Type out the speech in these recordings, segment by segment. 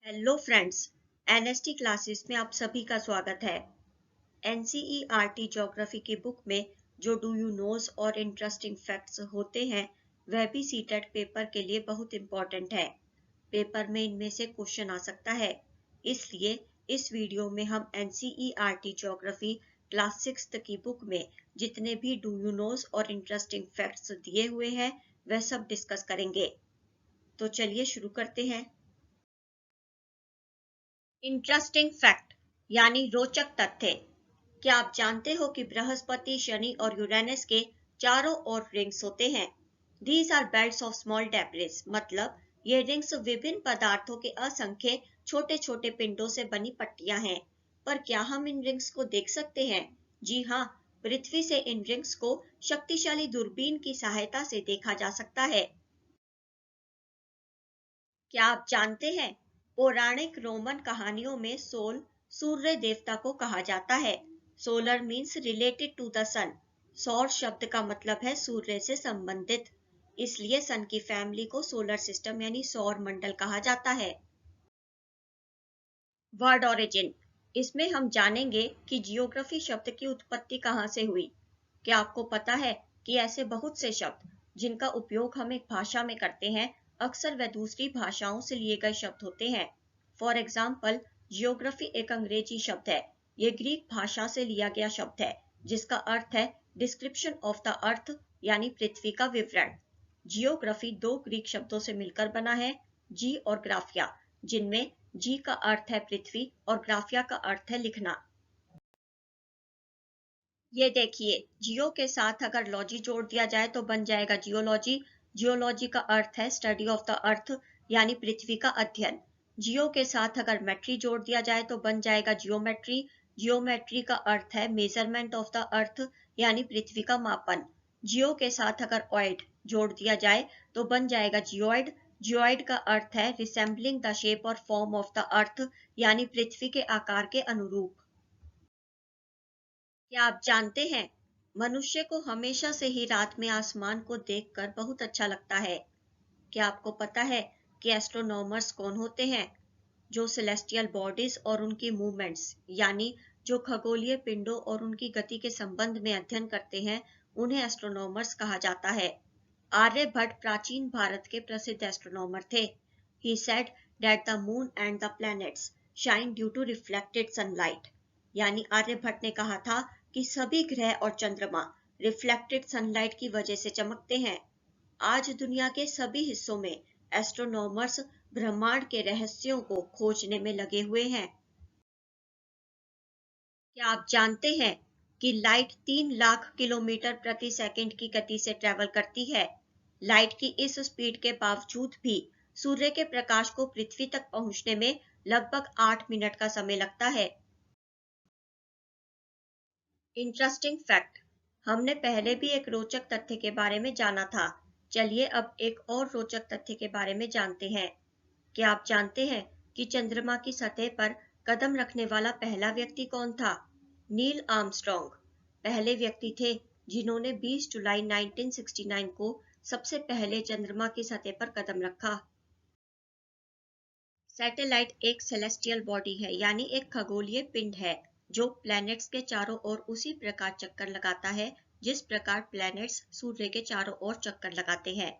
Hello friends, NST classes में आप सभी का स्वागत है। एनसीईआरटी ज्योग्राफी की बुक में जो डू यू नोज और इंटरेस्टिंग फैक्ट्स होते हैं वह भी सीटेट पेपर के लिए बहुत इंपॉर्टेंट है। पेपर में इनमें से क्वेश्चन आ सकता है, इसलिए इस वीडियो में हम एनसीईआरटी ज्योग्राफी क्लास 6 की बुक में जितने भी डू यू नोज और इंटरेस्टिंग फैक्ट्स दिए हुए हैं वह सब डिस्कस करेंगे। तो चलिए शुरू करते हैं। इंटरेस्टिंग फैक्ट यानी रोचक तथ्य। क्या आप जानते हो कि बृहस्पति, शनि और यूरेनस के चारों ओर रिंग्स होते हैं? These are belts of small debris, मतलब ये रिंग्स विभिन्न पदार्थों के असंख्य छोटे छोटे पिंडों से बनी पट्टियां हैं। पर क्या हम इन रिंग्स को देख सकते हैं? जी हाँ, पृथ्वी से इन रिंग्स को शक्तिशाली दूरबीन की सहायता से देखा जा सकता है। क्या आप जानते हैं, पौराणिक रोमन कहानियों में सोल सूर्य देवता को कहा जाता है। Solar means related to the sun. सौर शब्द का मतलब है सूर्य से संबंधित, इसलिए सन की फैमिली को सोलर सिस्टम यानी सौर मंडल कहा जाता है। वर्ड ओरिजिन, इसमें हम जानेंगे कि जियोग्राफी शब्द की उत्पत्ति कहाँ से हुई। क्या आपको पता है कि ऐसे बहुत से शब्द जिनका उपयोग हम एक भाषा में करते हैं अक्सर वे दूसरी भाषाओं से लिए गए शब्द होते हैं। फॉर एग्जाम्पल, जियोग्राफी एक अंग्रेजी शब्द है। ये ग्रीक भाषा से लिया गया शब्द है जिसका अर्थ है डिस्क्रिप्शन ऑफ द अर्थ यानी पृथ्वी का विवरण। जियोग्राफी दो ग्रीक शब्दों से मिलकर बना है, जी और ग्राफिया, जिनमें जी का अर्थ है पृथ्वी और ग्राफिया का अर्थ है लिखना। ये देखिए, जियो के साथ अगर लॉजी जोड़ दिया जाए तो बन जाएगा जियोलॉजी। जियोलॉजी का अर्थ है स्टडी ऑफ द अर्थ यानी पृथ्वी का अध्ययन। जियो के साथ अगर मेट्री जोड़ दिया जाए तो बन जाएगा जियोमेट्री। जियोमेट्री का अर्थ है मेजरमेंट ऑफ द अर्थ यानी पृथ्वी का मापन। जियो के साथ अगर ऑइड जोड़ दिया जाए तो बन जाएगा जियोइड। जियोइड का अर्थ है रिसेंबलिंग द शेप और फॉर्म ऑफ द अर्थ यानी पृथ्वी के आकार के अनुरूप। क्या आप जानते हैं, मनुष्य को हमेशा से ही रात में आसमान को देखकर बहुत अच्छा लगता है। क्या आपको पता है कि एस्ट्रोनॉमर्स कौन होते हैं? जो सेलेस्टियल बॉडीज और उनकी मूवमेंट्स यानी जो खगोलीय पिंडों और उनकी गति के संबंध में अध्ययन करते हैं उन्हें एस्ट्रोनॉमर्स कहा जाता है। आर्यभट्ट प्राचीन भारत के प्रसिद्ध एस्ट्रोनॉमर थे। He said that the moon and the planets shine due to reflected sunlight, यानी आर्यभट्ट ने कहा था कि सभी ग्रह और चंद्रमा रिफ्लेक्टेड सनलाइट की वजह से चमकते हैं। आज दुनिया के सभी हिस्सों में एस्ट्रोनॉमर्स ब्रह्मांड के रहस्यों को खोजने में लगे हुए हैं। क्या आप जानते हैं कि लाइट 3 लाख किलोमीटर प्रति सेकंड की गति से ट्रेवल करती है? लाइट की इस स्पीड के बावजूद भी सूर्य के प्रकाश को पृथ्वी तक पहुंचने में लगभग 8 मिनट का समय लगता है। इंटरेस्टिंग फैक्ट, हमने पहले भी एक रोचक तथ्य के बारे में जाना था। चलिए अब एक और रोचक तथ्य के बारे में जानते हैं। क्या आप जानते हैं कि चंद्रमा की सतह पर कदम रखने वाला पहला व्यक्ति कौन था? नील आर्मस्ट्रॉन्ग पहले व्यक्ति थे जिन्होंने 20 जुलाई 1969 को सबसे पहले चंद्रमा की सतह पर कदम रखा। सैटेलाइट एक सेलेस्टियल बॉडी है यानी एक खगोलीय पिंड है जो प्लैनेट्स के चारों ओर उसी प्रकार चक्कर लगाता है जिस प्रकार प्लैनेट्स सूर्य के चारों ओर चक्कर लगाते हैं।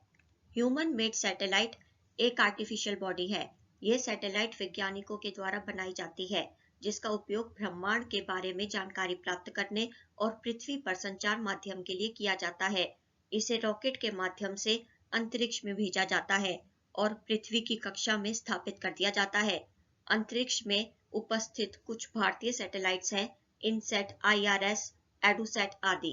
ह्यूमन मेड सैटेलाइट एक आर्टिफिशियल बॉडी है। यह सैटेलाइट वैज्ञानिकों के द्वारा बनाई जाती है जिसका उपयोग ब्रह्मांड के बारे में जानकारी प्राप्त करने और पृथ्वी पर संचार माध्यम के लिए किया जाता है। इसे रॉकेट के माध्यम से अंतरिक्ष में भेजा जाता है और पृथ्वी की कक्षा में स्थापित कर दिया जाता है। अंतरिक्ष में उपस्थित कुछ भारतीय सैटेलाइट्स हैं इनसैट, आईआरएस, एडुसैट आदि।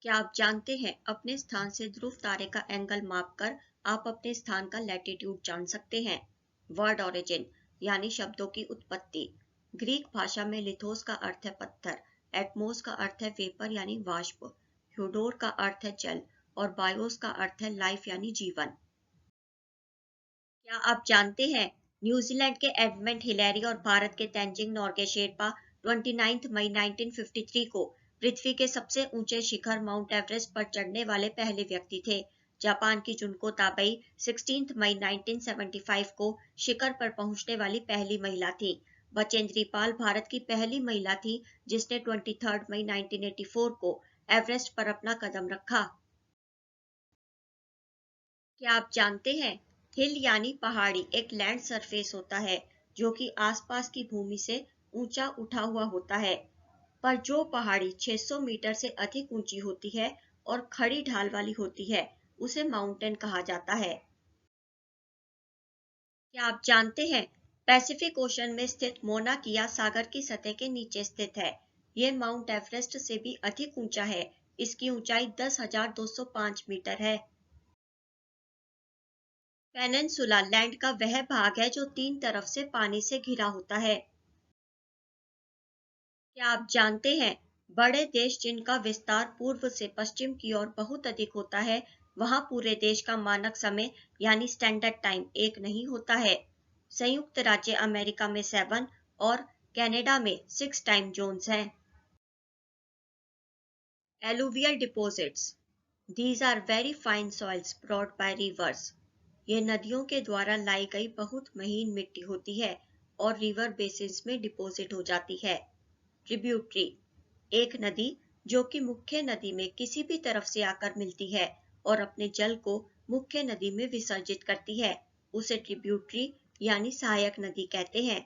क्या आप जानते हैं, अपने स्थान से ध्रुव तारे का एंगल मापकर आप अपने स्थान का लैटिट्यूड जान सकते हैं। वर्ड ओरिजिन यानी शब्दों की उत्पत्ति। ग्रीक भाषा में लिथोस का अर्थ है पत्थर, एटमोस का अर्थ है वेपर यानी वाष्प, ह्यूडोर का अर्थ है जल और बायोस का अर्थ है लाइफ यानी जीवन। क्या आप जानते हैं, न्यूजीलैंड के एडमंड हिलेरी और भारत के तेंजिंग नोर्गे शेरपा 29 मई 1953 को पृथ्वी के सबसे ऊंचे शिखर माउंट एवरेस्ट पर चढ़ने वाले पहले व्यक्ति थे जापान की जुनको ताबेई 16 मई 1975 को शिखर पर पहुंचने वाली पहली महिला थी। बचेंद्री पाल भारत की पहली महिला थी जिसने 23 मई 1984 को एवरेस्ट पर अपना कदम रखा। क्या आप जानते हैं, हिल यानी पहाड़ी एक लैंड सरफेस होता है जो कि आसपास की भूमि से ऊंचा उठा हुआ होता है, पर जो पहाड़ी 600 मीटर से अधिक ऊंची होती है और खड़ी ढाल वाली होती है उसे माउंटेन कहा जाता है। क्या आप जानते हैं, पैसिफिक ओशन में स्थित मोना किया सागर की सतह के नीचे स्थित है। यह माउंट एवरेस्ट से भी अधिक ऊंचा है। इसकी ऊंचाई 10,205 मीटर है। पेनिनसुला लैंड का वह भाग है जो तीन तरफ से पानी से घिरा होता है। क्या आप जानते हैं, बड़े देश जिनका विस्तार पूर्व से पश्चिम की ओर बहुत अधिक होता है, वहां पूरे देश का मानक समय यानी स्टैंडर्ड टाइम एक नहीं होता है। संयुक्त राज्य अमेरिका में 7 और कनाडा में 6 टाइम जोन्स हैं। Alluvial deposits, these are very fine soils brought by rivers। ये नदियों के द्वारा लाई गई बहुत महीन मिट्टी होती है और रिवर बेसिन्स में डिपॉजिट हो जाती है। ट्रिब्यूटरी, एक नदी जो कि मुख्य नदी में किसी भी तरफ से आकर मिलती है और अपने जल को मुख्य नदी में विसर्जित करती है, उसे ट्रिब्यूटरी यानी सहायक नदी कहते हैं।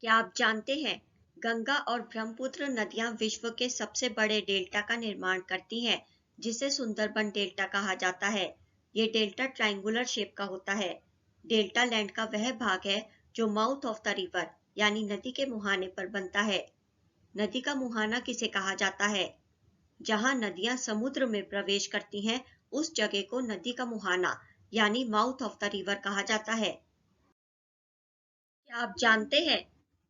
क्या आप जानते हैं, गंगा और ब्रह्मपुत्र नदियां विश्व के सबसे बड़े डेल्टा का निर्माण करती हैं, जिसे सुंदरबन डेल्टा कहा जाता है। ये डेल्टा ट्रायंगुलर शेप का होता है। डेल्टा लैंड का वह भाग है जो माउथ ऑफ द रिवर यानी नदी के मुहाने पर बनता है। नदी का मुहाना किसे कहा जाता है? जहां नदियां समुद्र में प्रवेश करती हैं, उस जगह को नदी का मुहाना यानी माउथ ऑफ द रिवर कहा जाता है। क्या आप जानते हैं,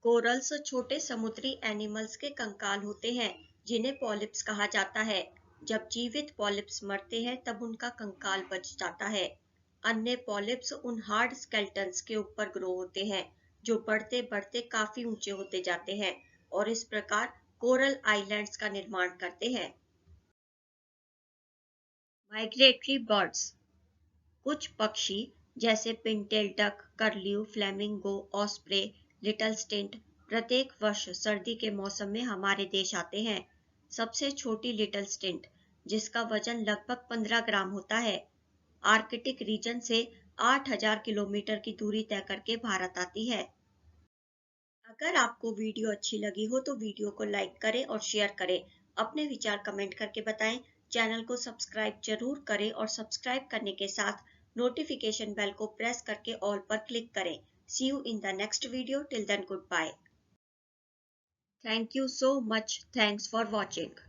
कोरल्स छोटे समुद्री एनिमल्स के कंकाल होते हैं जिन्हें पॉलिप्स कहा जाता है। जब जीवित पॉलिप्स मरते हैं तब उनका कंकाल बच जाता है। अन्य पॉलिप्स उन हार्ड स्केल्टन्स के ऊपर ग्रो होते हैं जो बढ़ते बढ़ते काफी ऊंचे होते जाते हैं और इस प्रकार कोरल आइलैंड्स का निर्माण करते हैं। माइग्रेटरी बर्ड्स, कुछ पक्षी जैसे pintail duck, curlew, flamingo, osprey, little stint प्रत्येक वर्ष सर्दी के मौसम में हमारे देश आते हैं। सबसे छोटी लिटिल स्टिंट, जिसका वजन लगभग 15 ग्राम होता है, आर्कटिक रीजन से 8,000 किलोमीटर की दूरी तय करके भारत आती है। अगर आपको वीडियो अच्छी लगी हो तो वीडियो को लाइक करें और शेयर करें। अपने विचार कमेंट करके बताएं। चैनल को सब्सक्राइब जरूर करें और सब्सक्राइब करने के साथ नोटिफिकेशन बेल को प्रेस करके ऑल पर क्लिक करें। See you in the next video. Till then, goodbye. Thank you so much. Thanks for watching.